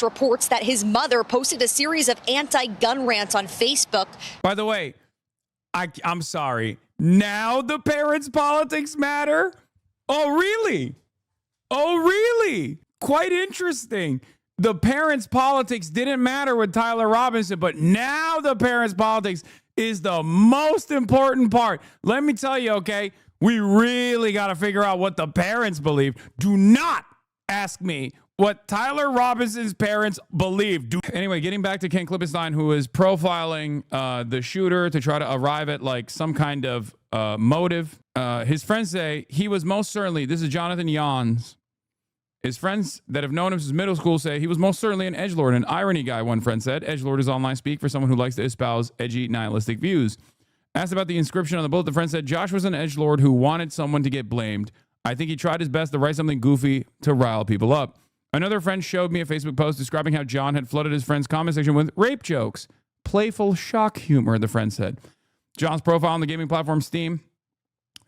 source reports that his mother posted a series of anti-gun rants on Facebook. By the way, I'm sorry. Now the parents' politics matter? Oh, really? Oh, really? Quite interesting. The parents' politics didn't matter with Tyler Robinson, but now the parents' politics is the most important part. Let me tell you, okay, we really got to figure out what the parents believe. Do not ask me what Tyler Robinson's parents believe. Anyway, getting back to Ken Klippenstein, who is profiling the shooter to try to arrive at like some kind of motive. His friends say he was most certainly, this is Jonathan Yans. His friends that have known him since middle school say he was most certainly an edgelord, an irony guy, one friend said. Edgelord is online speak for someone who likes to espouse edgy, nihilistic views. Asked about the inscription on the bullet, the friend said Josh was an edgelord who wanted someone to get blamed. I think he tried his best to write something goofy to rile people up. Another friend showed me a Facebook post describing how John had flooded his friend's comment section with rape jokes. Playful shock humor, the friend said. John's profile on the gaming platform Steam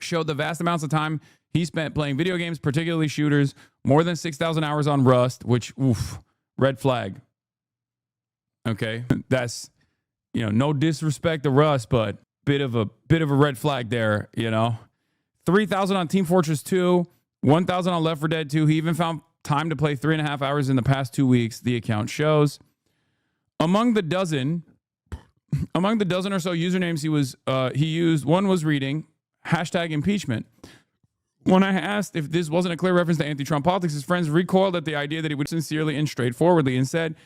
showed the vast amounts of time he spent playing video games, particularly shooters, more than 6,000 hours on Rust, which, oof, red flag. Okay, that's, no disrespect to Rust, but bit of a red flag there, 3,000 on Team Fortress 2, 1,000 on Left 4 Dead 2. He even found time to play 3.5 hours in the past 2 weeks, the account shows. Among the dozen or so usernames he used, one was reading #impeachment. When I asked if this wasn't a clear reference to anti-Trump politics, his friends recoiled at the idea that he would sincerely and straightforwardly and said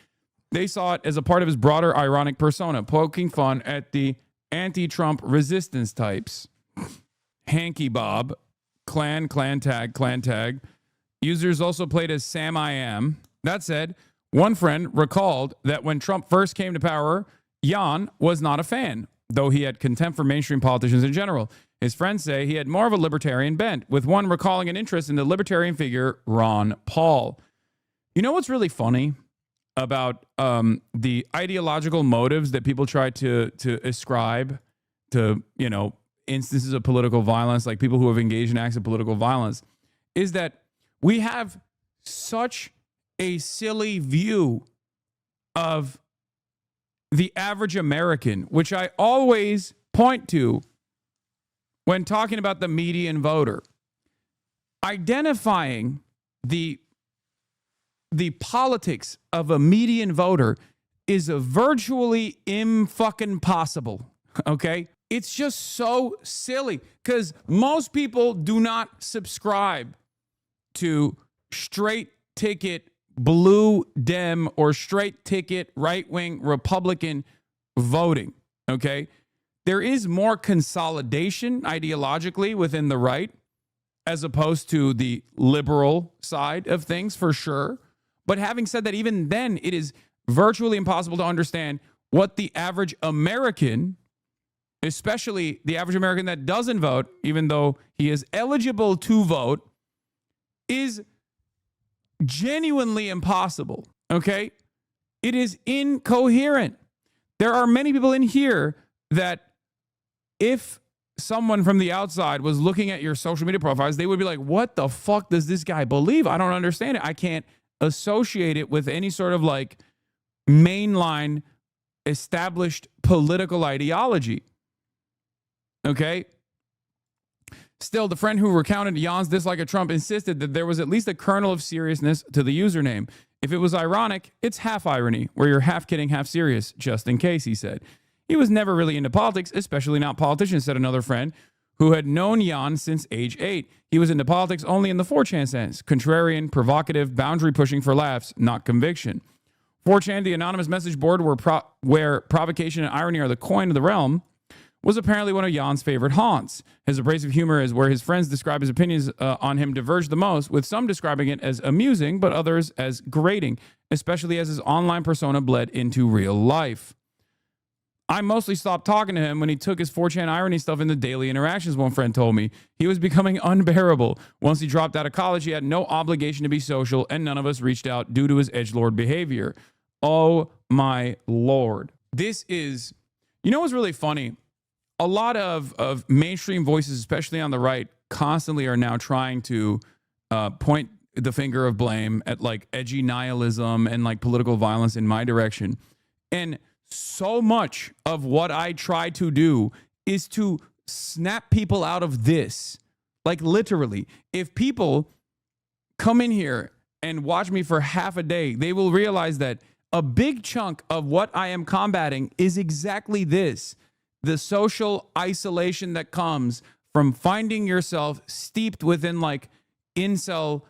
they saw it as a part of his broader ironic persona, poking fun at the anti-Trump resistance types. Hanky Bob, clan tag. Users also played as Sam I Am. That said, one friend recalled that when Trump first came to power, Jan was not a fan, though he had contempt for mainstream politicians in general. His friends say he had more of a libertarian bent, with one recalling an interest in the libertarian figure Ron Paul. You know what's really funny about the ideological motives that people try to ascribe to, instances of political violence, like people who have engaged in acts of political violence, is that we have such a silly view of the average American, which I always point to when talking about the median voter. Identifying the politics of a median voter is a virtually fucking possible, okay? It's just so silly because most people do not subscribe to straight ticket blue Dem or straight ticket right-wing Republican voting, okay? There is more consolidation ideologically within the right as opposed to the liberal side of things, for sure. But having said that, even then, it is virtually impossible to understand what the average American, especially the average American that doesn't vote, even though he is eligible to vote, is genuinely impossible, okay? It is incoherent. There are many people in here that if someone from the outside was looking at your social media profiles, they would be like, what the fuck does this guy believe? I don't understand it. I can't associate it with any sort of like mainline established political ideology. Okay? Still, the friend who recounted Jan's dislike of Trump insisted that there was at least a kernel of seriousness to the username. If it was ironic, it's half irony, where you're half kidding, half serious, just in case, he said. He was never really into politics, especially not politicians, said another friend who had known Jan since age 8. He was into politics only in the 4chan sense, contrarian, provocative, boundary-pushing for laughs, not conviction. 4chan, the anonymous message board where provocation and irony are the coin of the realm, was apparently one of Jan's favorite haunts. His abrasive humor is where his friends describe his opinions on him diverged the most, with some describing it as amusing, but others as grating, especially as his online persona bled into real life. I mostly stopped talking to him when he took his 4chan irony stuff into daily interactions, one friend told me. He was becoming unbearable. Once he dropped out of college, he had no obligation to be social, and none of us reached out due to his edgelord behavior. Oh, my Lord. This is, what's really funny? A lot of mainstream voices, especially on the right, constantly are now trying to point the finger of blame at like edgy nihilism and like political violence in my direction. And so much of what I try to do is to snap people out of this. Like literally, if people come in here and watch me for half a day, they will realize that a big chunk of what I am combating is exactly this: the social isolation that comes from finding yourself steeped within like incel,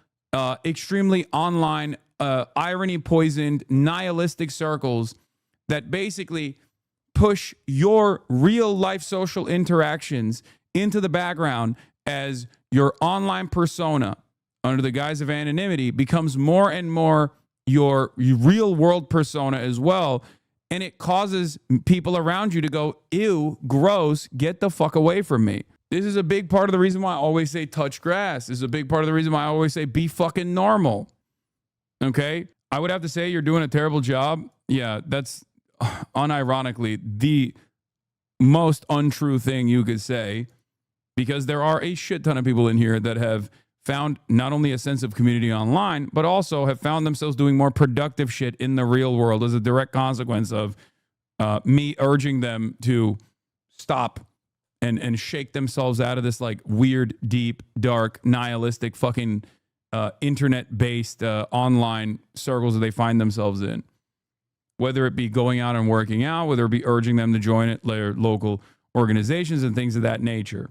extremely online, irony poisoned, nihilistic circles that basically push your real life social interactions into the background as your online persona, under the guise of anonymity, becomes more and more your real world persona as well. And it causes people around you to go, ew, gross, get the fuck away from me. This is a big part of the reason why I always say touch grass. This is a big part of the reason why I always say be fucking normal. Okay? I would have to say you're doing a terrible job. Yeah, that's unironically the most untrue thing you could say, because there are a shit ton of people in here that have found not only a sense of community online, but also have found themselves doing more productive shit in the real world as a direct consequence of me urging them to stop and shake themselves out of this like weird, deep, dark, nihilistic fucking internet-based online circles that they find themselves in. Whether it be going out and working out, whether it be urging them to join it, their local organizations and things of that nature.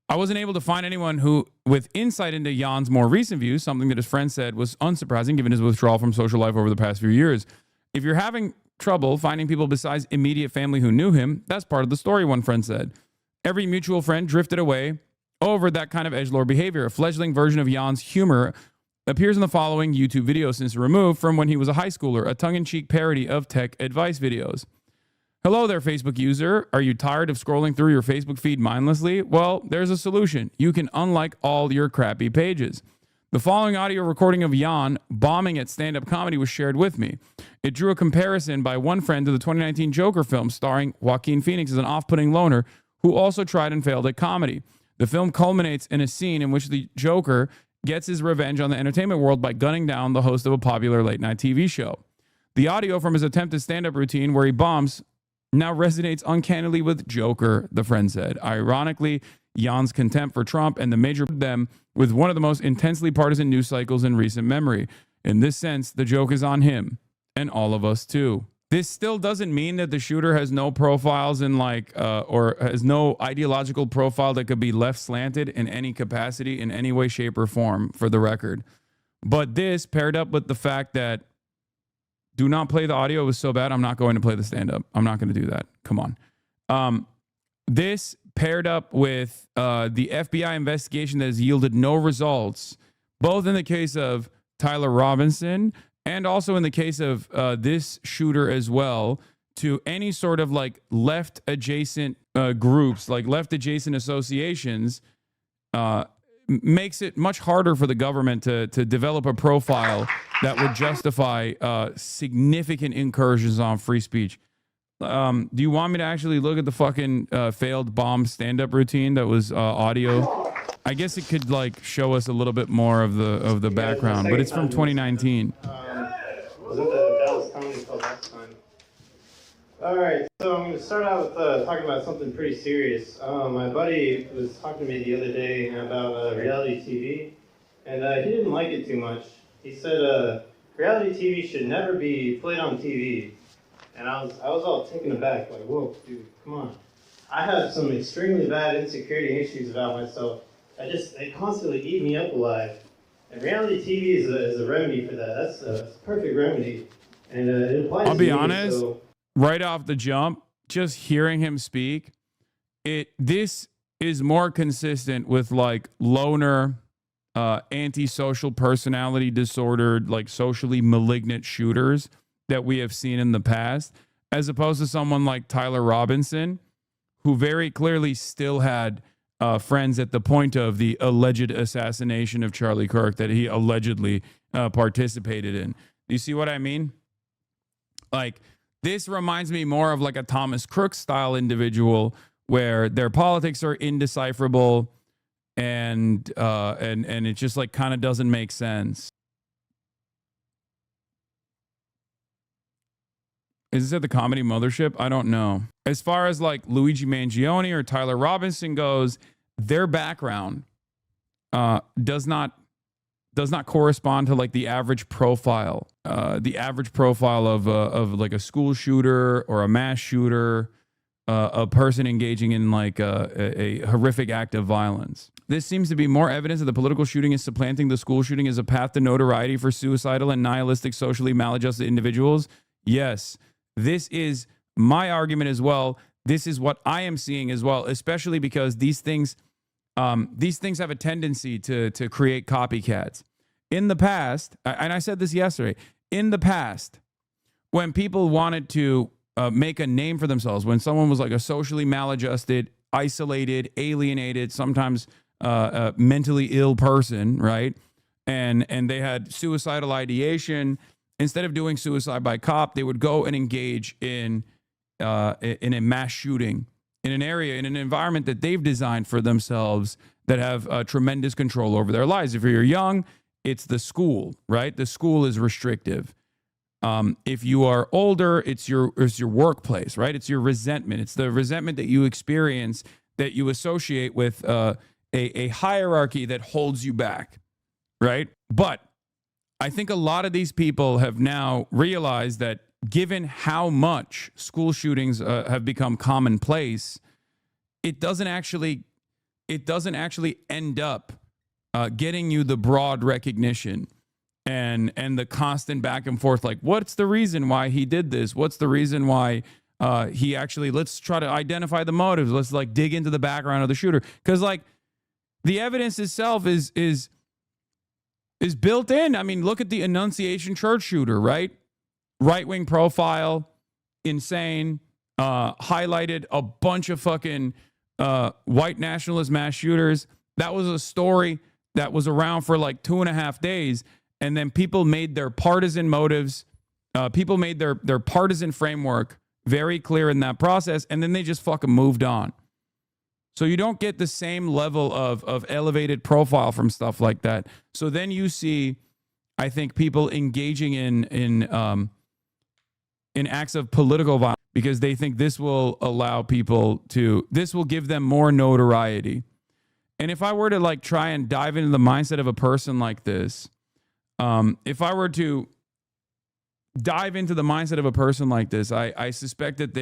I wasn't able to find anyone who, with insight into Jan's more recent views, something that his friend said was unsurprising given his withdrawal from social life over the past few years. If you're having trouble finding people besides immediate family who knew him, that's part of the story, one friend said. Every mutual friend drifted away over that kind of edgelord behavior. A fledgling version of Jan's humor appears in the following YouTube video since removed from when he was a high schooler, a tongue-in-cheek parody of tech advice videos. Hello there, Facebook user. Are you tired of scrolling through your Facebook feed mindlessly? Well, there's a solution. You can unlike all your crappy pages. The following audio recording of Jan bombing at stand-up comedy was shared with me. It drew a comparison by one friend to the 2019 Joker film starring Joaquin Phoenix as an off-putting loner who also tried and failed at comedy. The film culminates in a scene in which the Joker gets his revenge on the entertainment world by gunning down the host of a popular late-night TV show. The audio from his attempted stand-up routine where he bombs now resonates uncannily with Joker, the friend said. Ironically, Jan's contempt for Trump and the major them with one of the most intensely partisan news cycles in recent memory. In this sense, the joke is on him and all of us too. This still doesn't mean that the shooter has no profiles in or has no ideological profile that could be left slanted in any capacity, in any way, shape, or form, for the record. But this paired up with the fact that do not play the audio was so bad, I'm not going to play the stand-up. I'm not going to do that. Come on. This paired up with the FBI investigation that has yielded no results, both in the case of Tyler Robinson and also in the case of this shooter as well, to any sort of like left adjacent groups, like left adjacent associations, makes it much harder for the government to develop a profile that would justify significant incursions on free speech. Do you want me to actually look at the fucking failed bomb stand-up routine that was audio? I guess it could like show us a little bit more of the background, but it's from 2019. Was at the Dallas Comedy Club last time. All right, so I'm going to start out with talking about something pretty serious. My buddy was talking to me the other day about reality TV, and he didn't like it too much. He said reality TV should never be played on TV, and I was all taken aback, like, whoa, dude, come on. I have some extremely bad insecurity issues about myself. They constantly eat me up alive. And reality TV is a remedy for that. That's a perfect remedy. And it applies I'll to be me, honest, so. Right off the jump, just hearing him speak, this is more consistent with like loner, antisocial personality disordered, like socially malignant shooters that we have seen in the past, as opposed to someone like Tyler Robinson, who very clearly still had friends at the point of the alleged assassination of Charlie Kirk that he allegedly participated in. Do you see what I mean? Like, this reminds me more of like a Thomas Crook style individual where their politics are indecipherable and it just like kind of doesn't make sense. Is this at the Comedy Mothership? I don't know. As far as like Luigi Mangione or Tyler Robinson goes, their background does not correspond to like the average profile. The average profile of like a school shooter or a mass shooter, a person engaging in like a horrific act of violence. This seems to be more evidence that the political shooting is supplanting the school shooting as a path to notoriety for suicidal and nihilistic, socially maladjusted individuals. Yes, this is my argument as well. This is what I am seeing as well, especially because these things have a tendency to create copycats. In the past, and I said this yesterday, in the past, when people wanted to make a name for themselves, when someone was like a socially maladjusted, isolated, alienated, sometimes mentally ill person, right? And they had suicidal ideation. Instead of doing suicide by cop, they would go and engage in a mass shooting in an area, in an environment that they've designed for themselves that have tremendous control over their lives. If you're young, it's the school, right? The school is restrictive. If you are older, it's your workplace, right? It's your resentment. It's the resentment that you experience that you associate with a hierarchy that holds you back, right? But I think a lot of these people have now realized that given how much school shootings have become commonplace, it doesn't actually end up getting you the broad recognition and the constant back and forth. Like, what's the reason why he did this? What's the reason why he actually? Let's try to identify the motives. Let's like dig into the background of the shooter, because like the evidence itself is built in. I mean, look at the Annunciation Church shooter, right? Right-wing profile, insane, highlighted a bunch of fucking white nationalist mass shooters. That was a story that was around for like 2.5 days. And then people made their partisan motives, people made their partisan framework very clear in that process. And then they just fucking moved on. So you don't get the same level of elevated profile from stuff like that. So then you see, I think, people engaging in acts of political violence because they think this will allow people this will give them more notoriety. And if I were to like try and dive into the mindset of a person like this, if I were to dive into the mindset of a person like this, I suspect that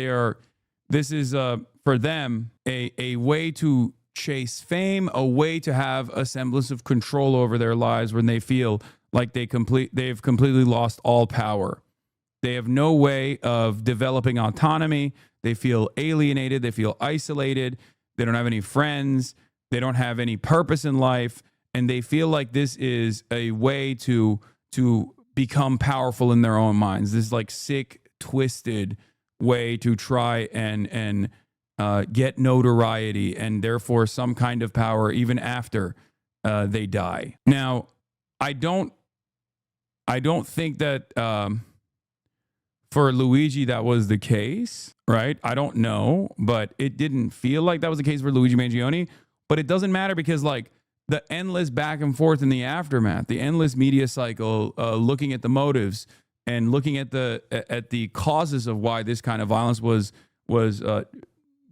this is for them a way to chase fame, a way to have a semblance of control over their lives when they feel like they've completely lost all power. They have no way of developing autonomy. They feel alienated. They feel isolated. They don't have any friends. They don't have any purpose in life. And they feel like this is a way to become powerful in their own minds. This like sick, twisted way to try and get notoriety and therefore some kind of power even after they die. Now, I don't think that for Luigi that was the case, right? I don't know, but it didn't feel like that was the case for Luigi Mangione. But it doesn't matter because like the endless back and forth in the aftermath, the endless media cycle, looking at the motives and looking at the causes of why this kind of violence was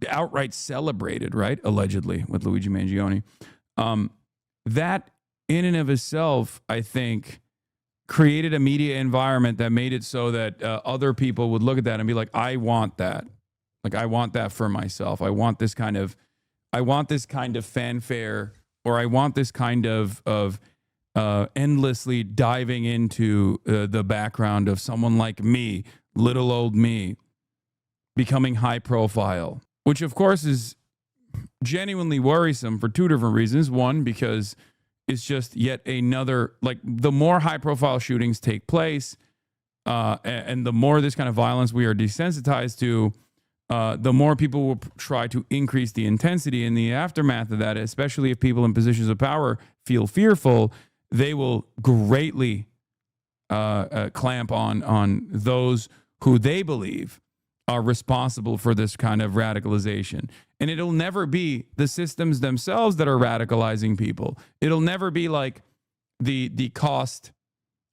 outright celebrated, right? Allegedly with Luigi Mangione. That in and of itself, I think, created a media environment that made it so that other people would look at that and be like, I want that. Like, I want that for myself. I want this kind of fanfare, or I want this kind of endlessly diving into the background of someone like me, little old me, becoming high profile, which of course is genuinely worrisome for two different reasons. One, because it's just yet another, like the more high profile shootings take place and the more this kind of violence we are desensitized to, the more people will try to increase the intensity in the aftermath of that, especially if people in positions of power feel fearful. They will greatly clamp on those who they believe are responsible for this kind of radicalization. And it'll never be the systems themselves that are radicalizing people. It'll never be like the cost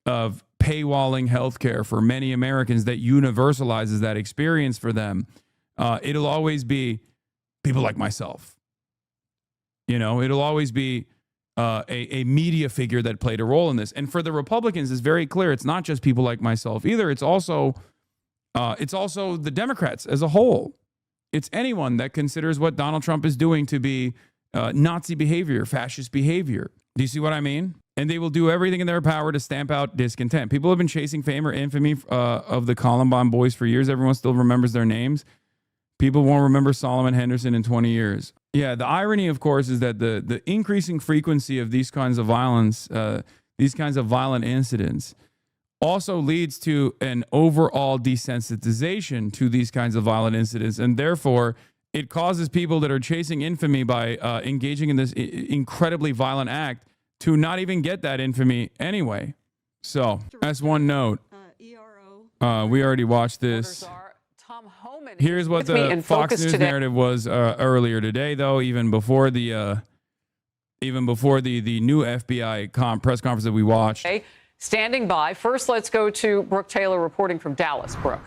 of paywalling healthcare for many Americans that universalizes that experience for them. It'll always be people like myself. You know, it'll always be a media figure that played a role in this. And for the Republicans, it's very clear. It's not just people like myself either. It's also the Democrats as a whole. It's anyone that considers what Donald Trump is doing to be Nazi behavior, fascist behavior. Do you see what I mean? And they will do everything in their power to stamp out discontent. People have been chasing fame or infamy of the Columbine boys for years. Everyone still remembers their names. People won't remember Solomon Henderson in 20 years. Yeah, the irony, of course, is that the increasing frequency of these kinds of violence, these kinds of violent incidents, also leads to an overall desensitization to these kinds of violent incidents. And therefore, it causes people that are chasing infamy by engaging in this incredibly violent act to not even get that infamy anyway. So, as one note, we already watched this. Here's what the Fox News narrative was earlier today, though, even before the new FBI press conference that we watched. Okay. Standing by. First, let's go to Brooke Taylor reporting from Dallas. Brooke.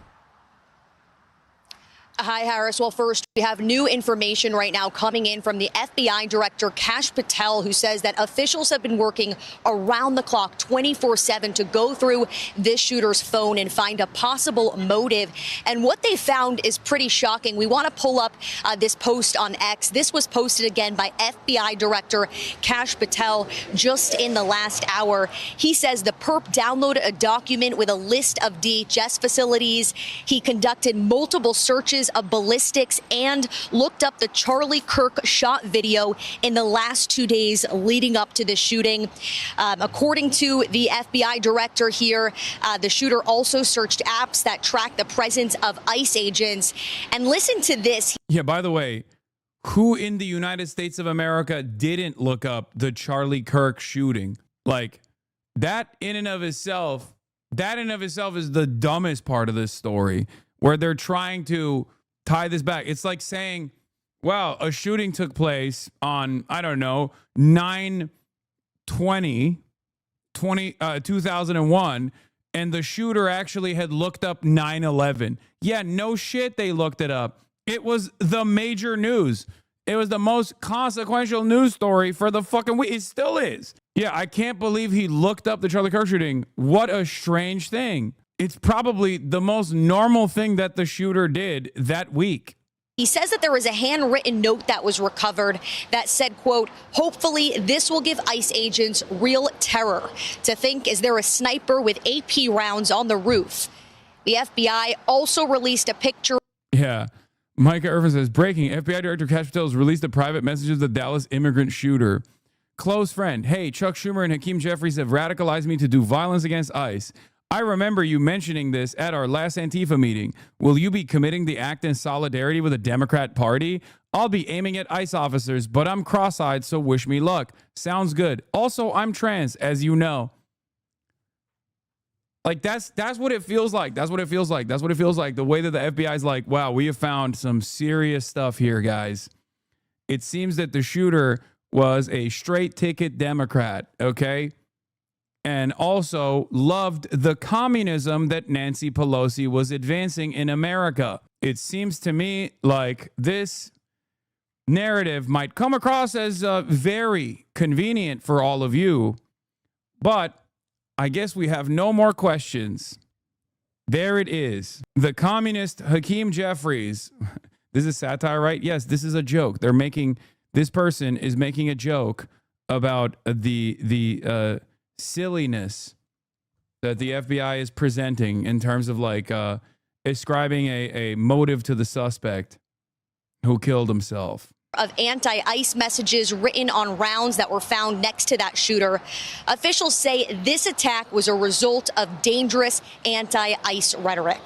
Hi, Harris. Well, first, we have new information right now coming in from the FBI Director Kash Patel, who says that officials have been working around the clock 24/7 to go through this shooter's phone and find a possible motive. And what they found is pretty shocking. We want to pull up this post on X. This was posted again by FBI Director Kash Patel just in the last hour. He says the perp downloaded a document with a list of DHS facilities. He conducted multiple searches of ballistics and looked up the Charlie Kirk shot video in the last 2 days leading up to the shooting. According to the FBI director here, the shooter also searched apps that track the presence of ICE agents. And listen to this. Yeah, by the way, who in the United States of America didn't look up the Charlie Kirk shooting? Like, that in and of itself is the dumbest part of this story, where they're trying to tie this back. It's like saying, wow, a shooting took place on, I don't know, 9/20/2001, and the shooter actually had looked up 9/11. Yeah, no shit, they looked it up. It was the major news. It was the most consequential news story for the fucking week. It still is. Yeah, I can't believe he looked up the Charlie Kirk shooting. What a strange thing. It's probably the most normal thing that the shooter did that week. He says that there was a handwritten note that was recovered that said, quote, hopefully this will give ICE agents real terror to think, is there a sniper with AP rounds on the roof? The FBI also released a picture. Yeah. Micah Irvin says, breaking, FBI Director Kash Patel has released the private messages of the Dallas immigrant shooter. Close friend, hey, Chuck Schumer and Hakeem Jeffries have radicalized me to do violence against ICE. I remember you mentioning this at our last Antifa meeting. Will you be committing the act in solidarity with the Democrat Party? I'll be aiming at ICE officers, but I'm cross-eyed, so wish me luck. Sounds good. Also, I'm trans, as you know. Like, that's what it feels like. That's what it feels like. That's what it feels like. The way that the FBI is like, wow, we have found some serious stuff here, guys. It seems that the shooter was a straight ticket Democrat, okay? And also loved the communism that Nancy Pelosi was advancing in America. It seems to me like this narrative might come across as very convenient for all of you, but I guess we have no more questions. There it is. The communist Hakeem Jeffries. This is satire, right? Yes, this is a joke. This person is making a joke about the silliness that the FBI is presenting in terms of like ascribing a motive to the suspect who killed himself. Of anti-ICE messages written on rounds that were found next to that shooter. Officials say this attack was a result of dangerous anti-ICE rhetoric.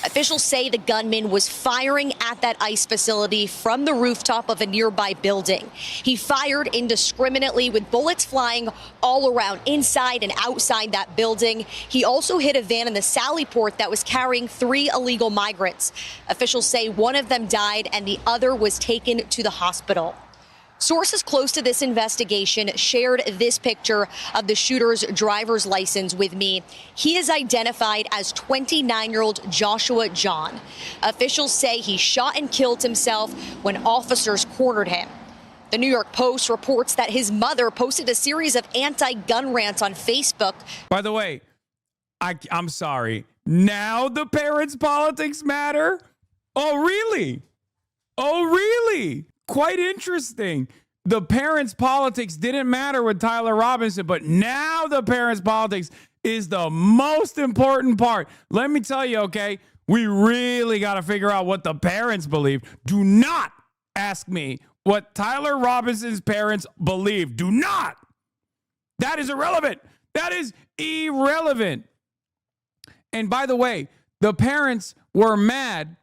Officials say the gunman was firing at that ICE facility from the rooftop of a nearby building. He fired indiscriminately with bullets flying all around inside and outside that building. He also hit a van in the Sally Port that was carrying 3 illegal migrants. Officials say one of them died and the other was taken to the hospital. Sources close to this investigation shared this picture of the shooter's driver's license with me. He is identified as 29-year-old Joshua John. Officials say he shot and killed himself when officers cornered him. The New York Post reports that his mother posted a series of anti-gun rants on Facebook. By the way, I'm sorry. Now the parents' politics matter? Oh, really? Oh, really? Quite interesting. The parents' politics didn't matter with Tyler Robinson, but now the parents' politics is the most important part. Let me tell you, okay, we really got to figure out what the parents believe. Do not ask me what Tyler Robinson's parents believe. Do not. That is irrelevant. That is irrelevant. And by the way, the parents were mad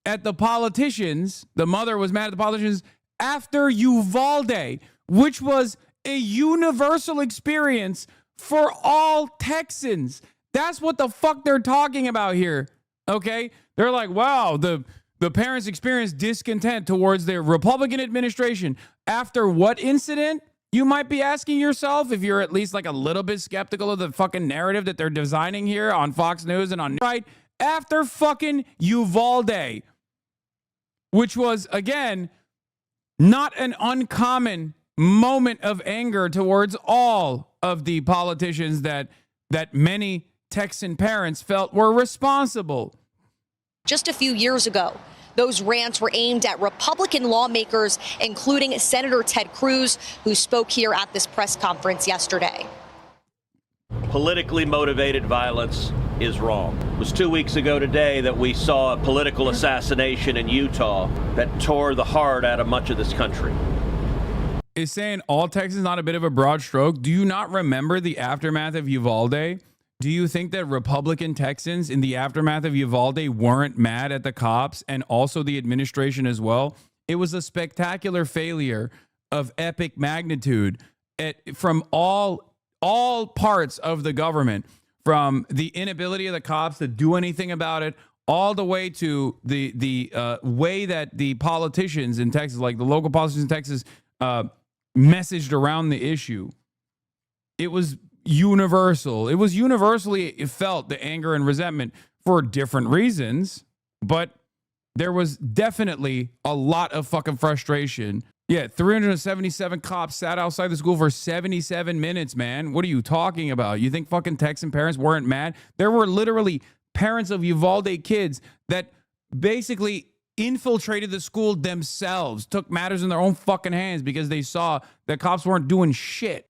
at the politicians. The mother was mad at the politicians after Uvalde, which was a universal experience for all Texans. That's what the fuck they're talking about here. Okay? They're like, wow, the parents experienced discontent towards their Republican administration after what incident? You might be asking yourself, if you're at least like a little bit skeptical of the fucking narrative that they're designing here on Fox News and on right after fucking Uvalde, which was, again, not an uncommon moment of anger towards all of the politicians that many Texan parents felt were responsible. Just a few years ago, those rants were aimed at Republican lawmakers, including Senator Ted Cruz, who spoke here at this press conference yesterday. Politically motivated violence is wrong. It was 2 weeks ago today that we saw a political assassination in Utah that tore the heart out of much of this country. Is saying all Texans not a bit of a broad stroke? Do you not remember the aftermath of Uvalde? Do you think that Republican Texans in the aftermath of Uvalde weren't mad at the cops and also the administration as well? It was a spectacular failure of epic magnitude from all parts of the government, from the inability of the cops to do anything about it, all the way to the way that the politicians in Texas, like the local politicians in Texas, messaged around the issue. It was universal. It was universally felt, the anger and resentment, for different reasons, but there was definitely a lot of fucking frustration. Yeah, 377 cops sat outside the school for 77 minutes, man. What are you talking about? You think fucking Texan parents weren't mad? There were literally parents of Uvalde kids that basically infiltrated the school themselves, took matters in their own fucking hands because they saw that cops weren't doing shit.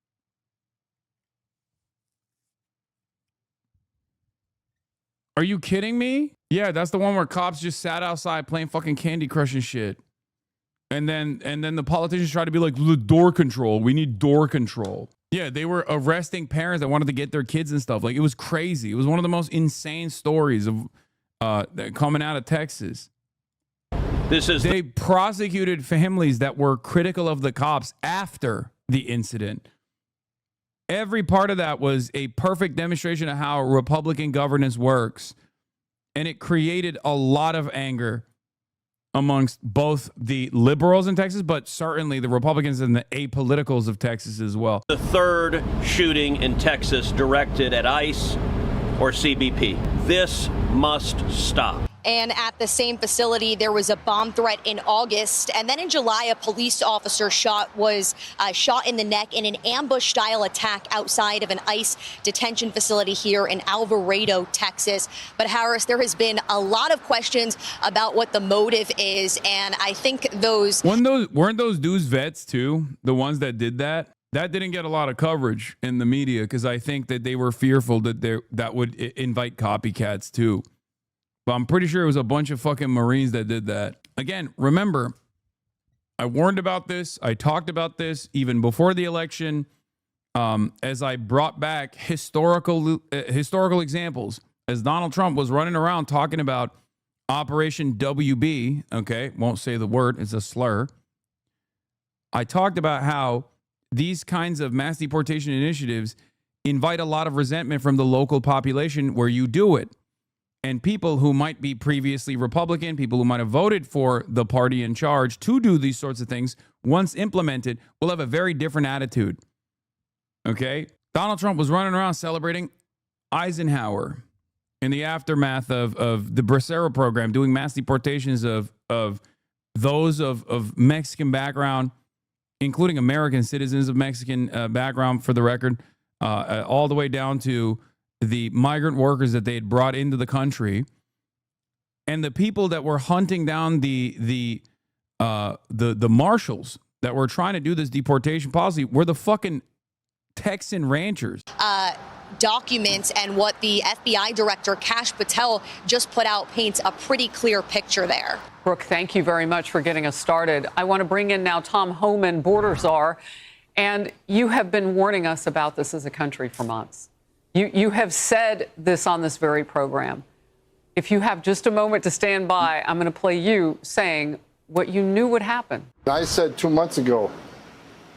Are you kidding me? Yeah, that's the one where cops just sat outside playing fucking Candy Crush and shit. And then the politicians tried to be like, door control. We need door control. Yeah, they were arresting parents that wanted to get their kids and stuff. Like, it was crazy. It was one of the most insane stories of coming out of Texas. They prosecuted families that were critical of the cops after the incident. Every part of that was a perfect demonstration of how Republican governance works. And it created a lot of anger amongst both the liberals in Texas, but certainly the Republicans and the apoliticals of Texas as well. The third shooting in Texas directed at ICE or CBP. This must stop. And at the same facility, there was a bomb threat in August. And then in July, a police officer was shot in the neck in an ambush-style attack outside of an ICE detention facility here in Alvarado, Texas. But Harris, there has been a lot of questions about what the motive is. And I think weren't those dudes vets too? The ones that did that? That didn't get a lot of coverage in the media because I think that they were fearful that that would invite copycats too. But I'm pretty sure it was a bunch of fucking Marines that did that. Again, remember, I warned about this. I talked about this even before the election as I brought back historical examples as Donald Trump was running around talking about Operation WB, okay, won't say the word, it's a slur. I talked about how these kinds of mass deportation initiatives invite a lot of resentment from the local population where you do it. And people who might be previously Republican, people who might have voted for the party in charge to do these sorts of things, once implemented, will have a very different attitude. Okay? Donald Trump was running around celebrating Eisenhower in the aftermath of the Bracero program, doing mass deportations of those of Mexican background, including American citizens of Mexican background, for the record, all the way down to the migrant workers that they had brought into the country, and the people that were hunting down the marshals that were trying to do this deportation policy were the fucking Texan ranchers. Documents and what the FBI director, Kash Patel, just put out paints a pretty clear picture there. Brooke, thank you very much for getting us started. I want to bring in now Tom Homan, border czar, and you have been warning us about this as a country for months. You have said this on this very program. If you have just a moment to stand by, I'm going to play you saying what you knew would happen. I said 2 months ago,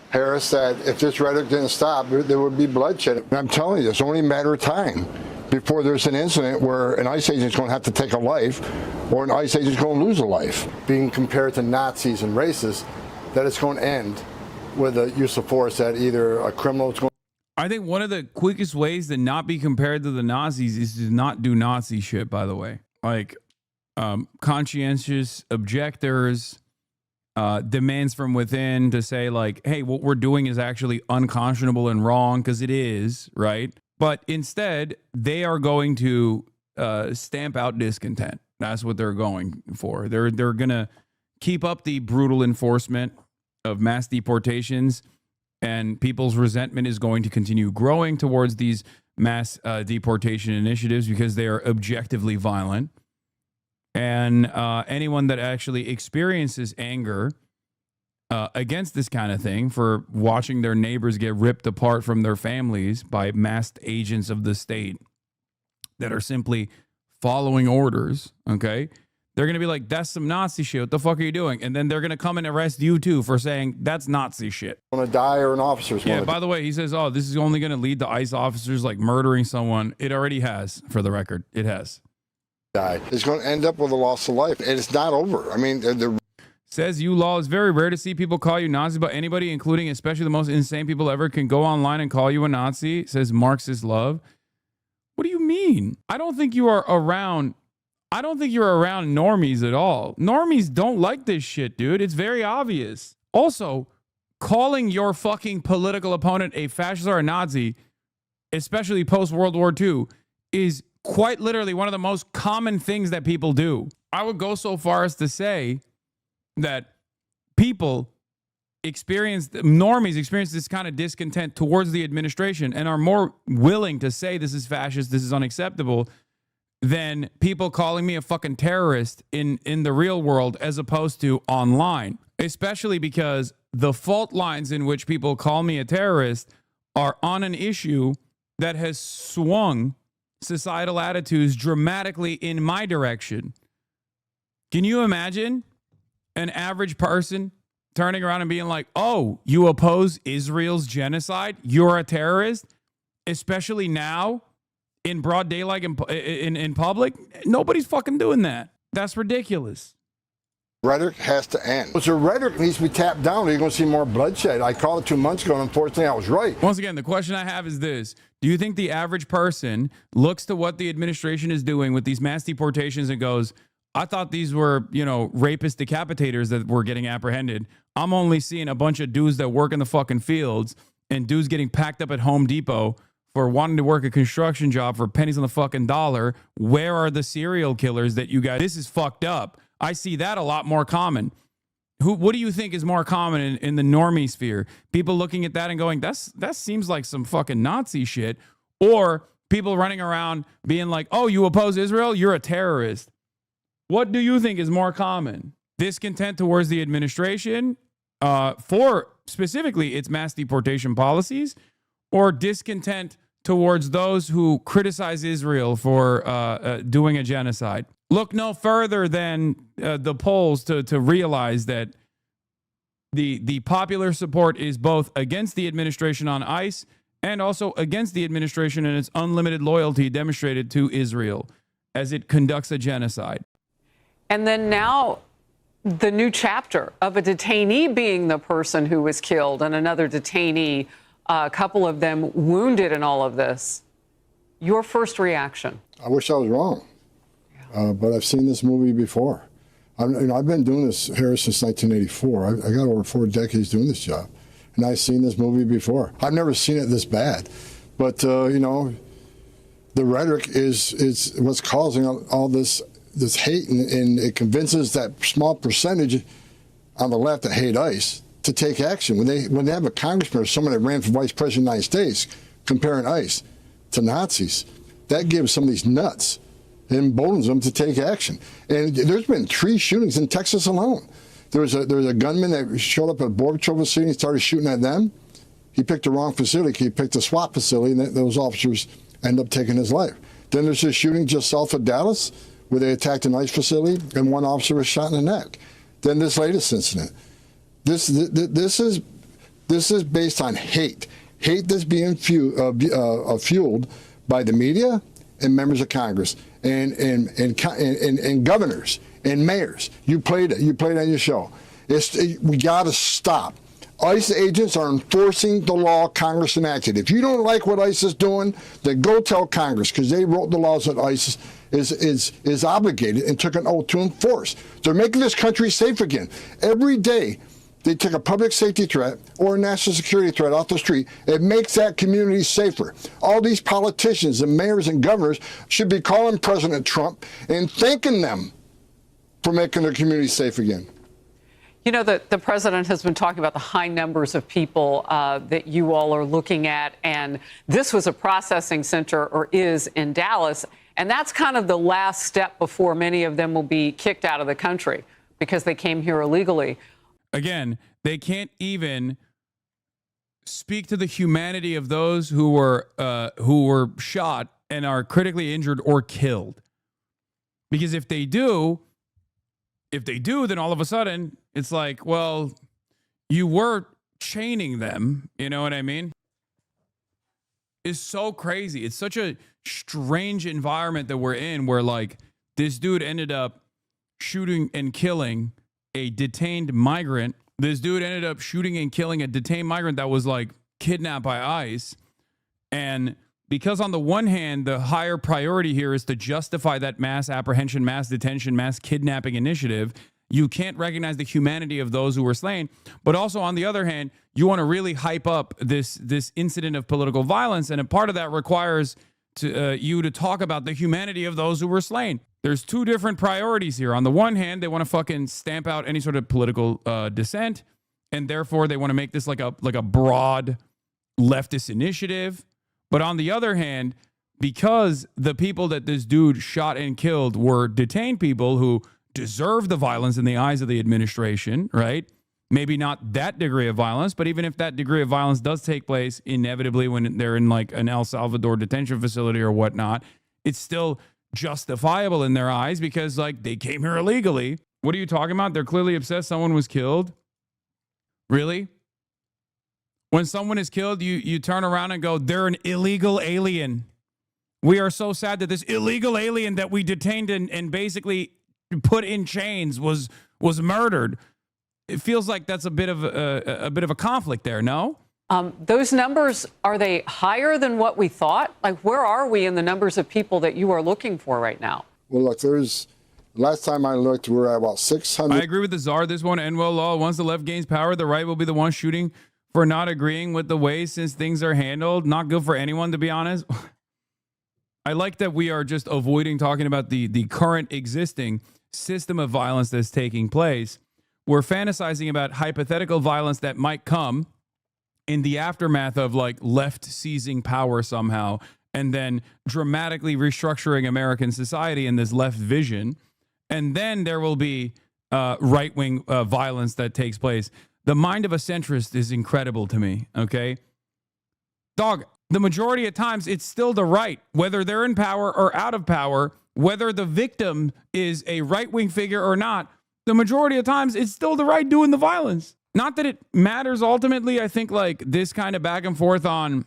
Harris, that if this rhetoric didn't stop, there would be bloodshed. And I'm telling you, it's only a matter of time before there's an incident where an ICE agent is going to have to take a life or an ICE agent is going to lose a life. Being compared to Nazis and racists, that it's going to end with the use of force, that either a criminal is going. I think one of the quickest ways to not be compared to the Nazis is to not do Nazi shit, by the way. Like conscientious objectors, demands from within to say, like, hey, what we're doing is actually unconscionable and wrong, because it is, right? But instead, they are going to stamp out discontent. That's what they're going for. They're going to keep up the brutal enforcement of mass deportations, and people's resentment is going to continue growing towards these mass deportation initiatives because they are objectively violent. And anyone that actually experiences anger against this kind of thing for watching their neighbors get ripped apart from their families by masked agents of the state that are simply following orders, okay? They're going to be like, that's some Nazi shit. What the fuck are you doing? And then they're going to come and arrest you, too, for saying that's Nazi shit. Going to die or an officer's going to die. By the way, he says, oh, this is only going to lead to ICE officers, like, murdering someone. It already has, for the record. It has. It's going to end up with a loss of life. And it's not over. I mean, Says you law, it's very rare to see people call you Nazi, but anybody, including especially the most insane people ever, can go online and call you a Nazi. Says Marxist love. What do you mean? I don't think you're around normies at all. Normies don't like this shit, dude. It's very obvious. Also, calling your fucking political opponent a fascist or a Nazi, especially post-World War II, is quite literally one of the most common things that people do. I would go so far as to say that normies experience this kind of discontent towards the administration and are more willing to say this is fascist, this is unacceptable, than people calling me a fucking terrorist in the real world as opposed to online. Especially because the fault lines in which people call me a terrorist are on an issue that has swung societal attitudes dramatically in my direction. Can you imagine an average person turning around and being like, oh, you oppose Israel's genocide? You're a terrorist? Especially now in broad daylight in public? Nobody's fucking doing that. That's ridiculous. rhetoric has to end. So rhetoric needs to be tapped down, or you're going to see more bloodshed. I called it 2 months ago, and unfortunately, I was right. Once again, the question I have is this. Do you think the average person looks to what the administration is doing with these mass deportations and goes, I thought these were, rapist decapitators that were getting apprehended. I'm only seeing a bunch of dudes that work in the fucking fields and dudes getting packed up at Home Depot for wanting to work a construction job for pennies on the fucking dollar. Where are the serial killers that you guys, this is fucked up. I see that a lot more common. What do you think is more common in the normie sphere? People looking at that and going, that seems like some fucking Nazi shit. Or people running around being like, oh, you oppose Israel? You're a terrorist. What do you think is more common? Discontent towards the administration for specifically its mass deportation policies, or discontent towards those who criticize Israel for doing a genocide. Look no further than the polls to realize that the popular support is both against the administration on ICE and also against the administration and its unlimited loyalty demonstrated to Israel as it conducts a genocide. And then now the new chapter of a detainee being the person who was killed and another detainee, a couple of them wounded in all of this. Your first reaction? I wish I was wrong, but I've seen this movie before. I've been doing this, Harris, since 1984. I got over 4 decades doing this job, and I've seen this movie before. I've never seen it this bad, but the rhetoric is what's causing all this hate, and it convinces that small percentage on the left that hate ICE to take action. When they have a congressman or someone that ran for vice president of the United States comparing ICE to Nazis, that gives some of these nuts and emboldens them to take action. And there's been 3 shootings in Texas alone. There was a gunman that showed up at a Border Patrol facility and started shooting at them. He picked the wrong facility. He picked a SWAT facility, and those officers end up taking his life. Then there's a shooting just south of Dallas where they attacked an ICE facility and 1 officer was shot in the neck. Then this latest incident. This is based on hate that's being fueled by the media and members of Congress and governors and mayors. You played it on your show. We got to stop. ICE agents are enforcing the law Congress enacted. If you don't like what ICE is doing, then go tell Congress, because they wrote the laws that ICE is obligated and took an oath to enforce. They're making this country safe again. Every day they take a public safety threat or a national security threat off the street, it makes that community safer. All these politicians and mayors and governors should be calling President Trump and thanking them for making their community safe again. You know, the president has been talking about the high numbers of people that you all are looking at, and this was a processing center, or is, in Dallas, and that's kind of the last step before many of them will be kicked out of the country because they came here illegally. Again, they can't even speak to the humanity of those who were shot and are critically injured or killed. Because if they do, then all of a sudden it's like, well, you were chaining them. You know what I mean? It's so crazy. It's such a strange environment that we're in, where like this dude ended up shooting and killing a detained migrant. This dude ended up shooting and killing a detained migrant that was like kidnapped by ICE. And because on the one hand, the higher priority here is to justify that mass apprehension, mass detention, mass kidnapping initiative, you can't recognize the humanity of those who were slain. But also on the other hand, you want to really hype up this incident of political violence. And a part of that requires you to talk about the humanity of those who were slain. There's 2 different priorities here. On the one hand, they want to fucking stamp out any sort of political dissent, and therefore they want to make this like a broad leftist initiative. But on the other hand, because the people that this dude shot and killed were detained people who deserve the violence in the eyes of the administration, right? Maybe not that degree of violence, but even if that degree of violence does take place inevitably when they're in like an El Salvador detention facility or whatnot, it's still justifiable in their eyes because like they came here illegally. What are you talking about? They're clearly obsessed someone was killed. Really? When someone is killed, you turn around and go, they're an illegal alien. We are so sad that this illegal alien that we detained and basically put in chains was murdered. It feels like that's a bit of a conflict there, no? Those numbers, are they higher than what we thought? Like, where are we in the numbers of people that you are looking for right now? Well, look, last time I looked, we're at about 600. I agree with the czar. This one, end well law. Once the left gains power, the right will be the one shooting for not agreeing with the way since things are handled. Not good for anyone, to be honest. I like that we are just avoiding talking about the current existing system of violence that's taking place. We're fantasizing about hypothetical violence that might come in the aftermath of like left seizing power somehow and then dramatically restructuring American society in this left vision. And then there will be right-wing violence that takes place. The mind of a centrist is incredible to me, okay? Dog, the majority of times it's still the right, whether they're in power or out of power, whether the victim is a right-wing figure or not, the majority of times it's still the right doing the violence. Not that it matters ultimately. I think like this kind of back and forth on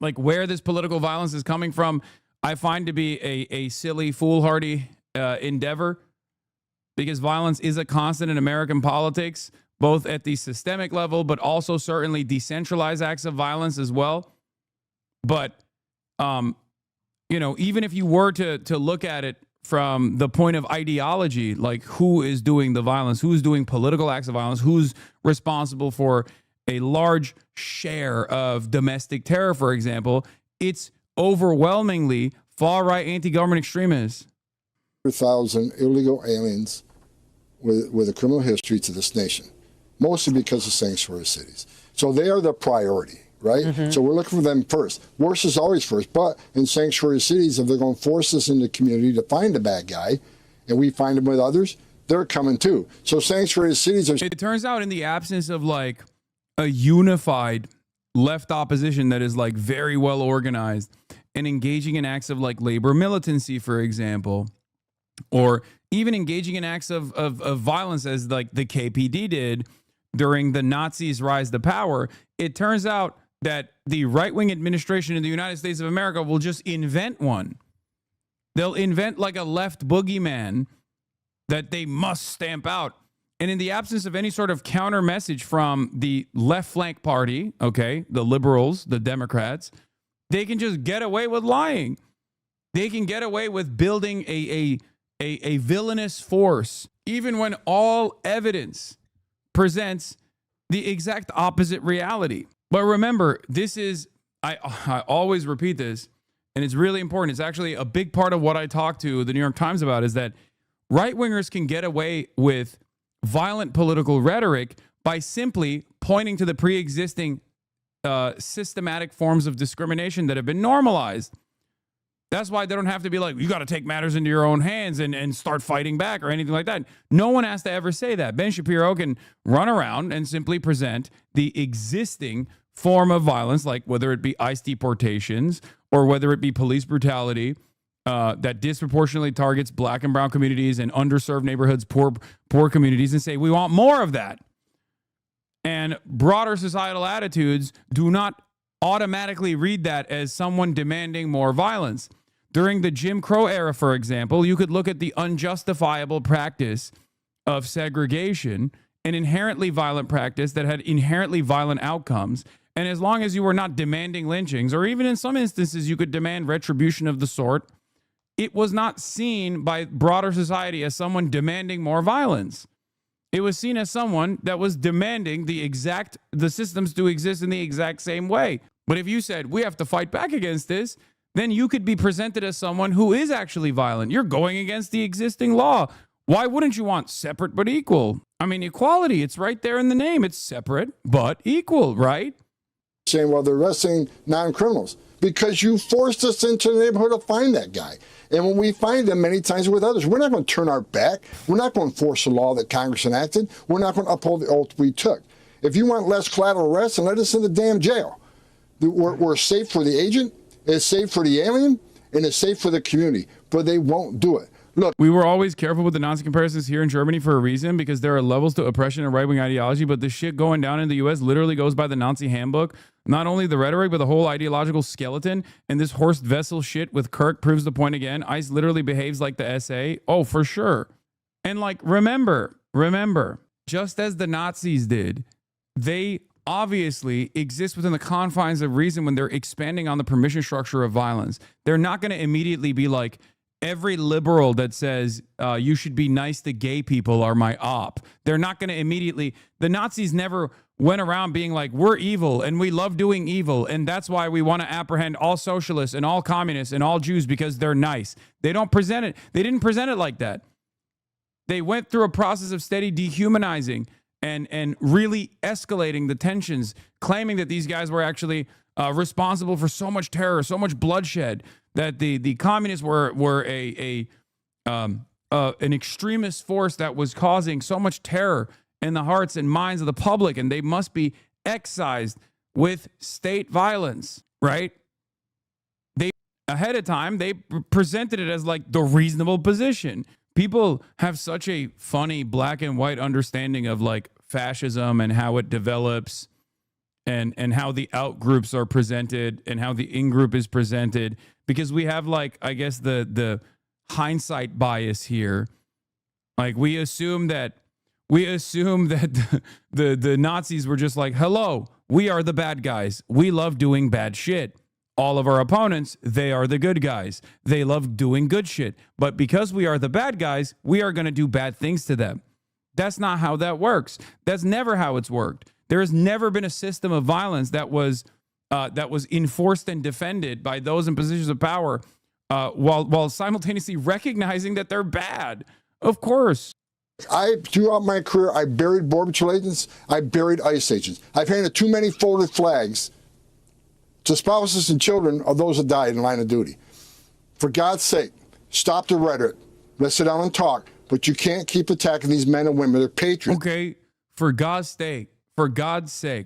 like where this political violence is coming from, I find to be a silly, foolhardy endeavor, because violence is a constant in American politics, both at the systemic level, but also certainly decentralized acts of violence as well. But, you know, even if you were to look at it from the point of ideology, like who is doing the violence, who's doing political acts of violence, who's responsible for a large share of domestic terror, for example, it's overwhelmingly far-right anti-government extremists. 100,000 illegal aliens with a criminal history to this nation, mostly because of sanctuary cities. So they are the priority, right? Mm-hmm. So we're looking for them first. Worse is always first, but in sanctuary cities, if they're going to force us in the community to find a bad guy, and we find them with others, they're coming too. So sanctuary cities are... It turns out in the absence of like a unified left opposition that is like very well organized and engaging in acts of like labor militancy, for example, or even engaging in acts of violence as like the KPD did during the Nazis' rise to power, it turns out that the right-wing administration in the United States of America will just invent one. They'll invent like a left boogeyman that they must stamp out. And in the absence of any sort of counter message from the left flank party, okay, the liberals, the Democrats, they can just get away with lying. They can get away with building a villainous force, even when all evidence presents the exact opposite reality. But remember, this is, I always repeat this, and it's really important. It's actually a big part of what I talk to the New York Times about, is that right-wingers can get away with violent political rhetoric by simply pointing to the pre-existing systematic forms of discrimination that have been normalized. That's why they don't have to be like, you got to take matters into your own hands and start fighting back or anything like that. No one has to ever say that. Ben Shapiro can run around and simply present the existing form of violence, like whether it be ICE deportations or whether it be police brutality that disproportionately targets black and brown communities and underserved neighborhoods, poor communities, and say, we want more of that. And broader societal attitudes do not automatically read that as someone demanding more violence. During the Jim Crow era, for example, you could look at the unjustifiable practice of segregation, an inherently violent practice that had inherently violent outcomes. And as long as you were not demanding lynchings, or even in some instances you could demand retribution of the sort, it was not seen by broader society as someone demanding more violence. It was seen as someone that was demanding the systems to exist in the exact same way. But if you said, we have to fight back against this, then you could be presented as someone who is actually violent. You're going against the existing law. Why wouldn't you want separate but equal? I mean, equality, it's right there in the name. It's separate but equal, right? Saying, well, they're arresting non-criminals because you forced us into the neighborhood to find that guy. And when we find them, many times with others, we're not going to turn our back. We're not going to enforce the law that Congress enacted. We're not going to uphold the oath we took. If you want less collateral arrests, then let us in the damn jail. We're safe for the agent, it's safe for the alien, and it's safe for the community. But they won't do it. Look, we were always careful with the Nazi comparisons here in Germany for a reason, because there are levels to oppression and right-wing ideology, but the shit going down in the U.S. literally goes by the Nazi handbook. Not only the rhetoric, but the whole ideological skeleton. And this Horst Wessel shit with Kirk proves the point again. ICE literally behaves like the SA. Oh, for sure. And like, remember, just as the Nazis did, they obviously exist within the confines of reason when they're expanding on the permission structure of violence. They're not going to immediately be like, every liberal that says you should be nice to gay people are my op. They're not going to immediately... The Nazis never went around being like, we're evil and we love doing evil, and that's why we want to apprehend all socialists and all communists and all Jews because they're nice. They don't present it. They didn't present it like that. They went through a process of steady dehumanizing and really escalating the tensions, claiming that these guys were actually responsible for so much terror, so much bloodshed, that the communists were an extremist force that was causing so much terror in the hearts and minds of the public, and they must be excised with state violence. right? They ahead of time, they presented it as like the reasonable position. People have such a funny black and white understanding of like fascism and how it develops and how the out groups are presented and how the in group is presented, because we have like, I guess the hindsight bias here. Like we assume that the Nazis were just like, hello, we are the bad guys. We love doing bad shit. All of our opponents, they are the good guys. They love doing good shit. But because we are the bad guys, we are going to do bad things to them. That's not how that works. That's never how it's worked. There has never been a system of violence that was enforced and defended by those in positions of power while simultaneously recognizing that they're bad. Of course. Throughout my career, I buried Border Patrol agents. I buried ICE agents. I've handed too many folded flags to spouses and children of those that died in line of duty. For God's sake, stop the rhetoric. Let's sit down and talk. But you can't keep attacking these men and women. They're patriots. Okay, for God's sake,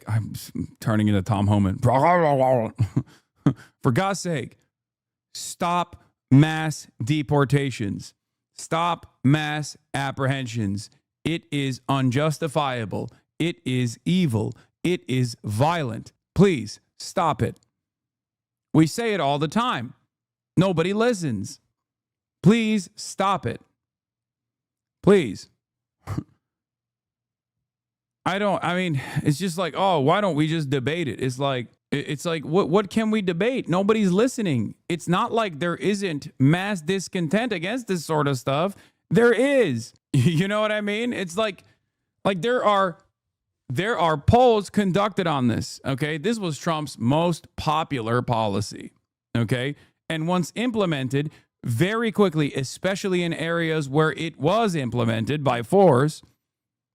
I'm turning into Tom Homan. For God's sake, stop mass deportations. Stop mass apprehensions. It is unjustifiable. It is evil. It is violent. Please stop it. We say it all the time. Nobody listens. Please stop it. Please. It's just like, oh, why don't we just debate it? It's like, what can we debate? Nobody's listening. It's not like there isn't mass discontent against this sort of stuff. There is. You know what I mean? It's like there are polls conducted on this, okay? This was Trump's most popular policy, okay? And once implemented, very quickly, especially in areas where it was implemented by force,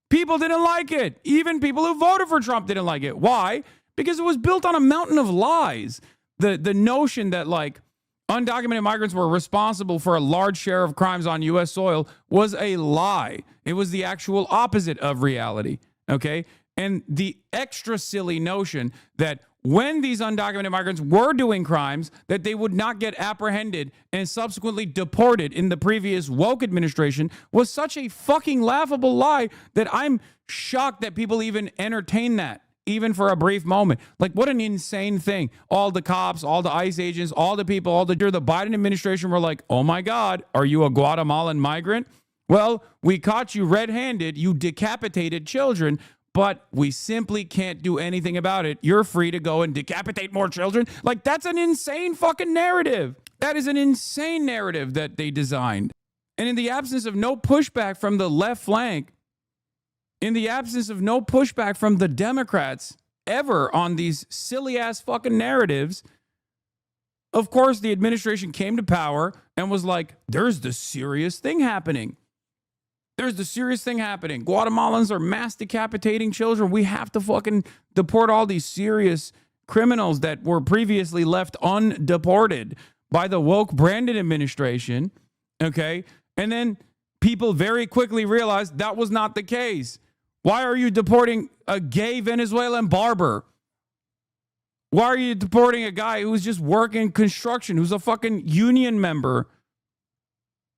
people didn't like it. Even people who voted for Trump didn't like it. Why? Because it was built on a mountain of lies. The notion that like undocumented migrants were responsible for a large share of crimes on U.S. soil was a lie. It was the actual opposite of reality, okay? And the extra silly notion that when these undocumented migrants were doing crimes, that they would not get apprehended and subsequently deported in the previous woke administration was such a fucking laughable lie that I'm shocked that people even entertain that, even for a brief moment. Like, what an insane thing. All the cops, all the ICE agents, all the people, the Biden administration were like, oh my God, are you a Guatemalan migrant? Well, we caught you red-handed. You decapitated children. But we simply can't do anything about it. You're free to go and decapitate more children. Like, that's an insane fucking narrative. That is an insane narrative that they designed. And in the absence of no pushback from the left flank, in the absence of no pushback from the Democrats ever on these silly ass fucking narratives, of course, the administration came to power and was like, there's the serious thing happening. There's the serious thing happening. Guatemalans are mass decapitating children. We have to fucking deport all these serious criminals that were previously left undeported by the woke Brandon administration. Okay. And then people very quickly realized that was not the case. Why are you deporting a gay Venezuelan barber? Why are you deporting a guy who's just working construction, who's a fucking union member?